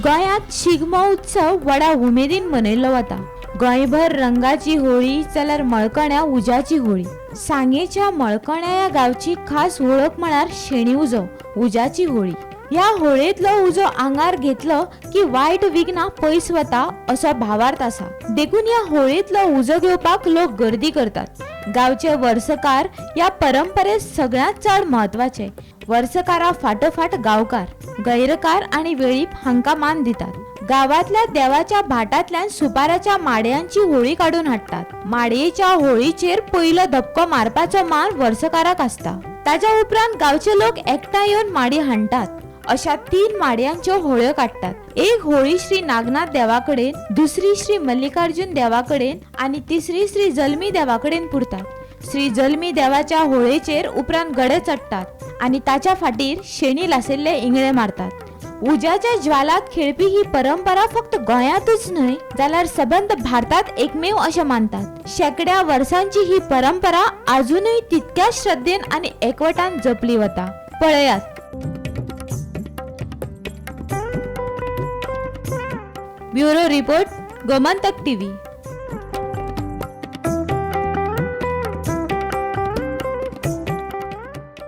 गोंयांत शिगमो उत्सव व्हडा उमेदीन मनयलो वता। गोंयभर रंगाची होळी जाल्यार मळकण्या उज्याची होळी। सांगेच्या मळकण्या या गावची खास वळख म्हळ्यार शेणी उजो उज्याची होळी। ह्या होळयेतलो उजो आंगार घेतलो की वायट विघ्ना पयस वता असो भावार्थ आसा। देखून ह्या होळयेतलो उजो घेवपाक लोक गर्दी करतात। गावचे वर्सकार या परंपरेत सगळ्यात चड महत्वाचे। वर्सकारा फाटोफाट गावकार, गैरकार आणि वेळीप हांका मान दितात। गावातल्या देवाच्या भाटांतल्यान सुपाऱ्याच्या माड्यांची होळी काढून हाडटात। माडयेच्या होळीचेर पयलो धपको मारपाचो मान वर्सकाराक आसता। ताच्या उपरांत गावचे लोक एकठांय येवन माडी हाणटात। अशा 3 माड्यांच्यो होळयो काडटात। एक होळी श्री नागनाथ देवाकडेन, दुसरी श्री मल्लिकार्जुन देवाकडेन आणि तिसरी श्री जल्मी देवाकडेन पुरतात। श्री जल्मी देवाच्या होळयेचेर उपरांत गडे चडटात आणि ताच्या फाटीर शेणी लासिल्ले इंगळे मारतात। उज्याच्या ज्वालात खेळपी ही परंपरा फक्त गोंयांतूच न्हय जाल्यार सबंद भारतात एकमेव अशें मानतात। शेकड्या वर्सांची ही परंपरा अजूनय तितक्याच श्रद्धेन आणि एकवटान जपली वता। पळयात। Bureau report, Gomantak TV.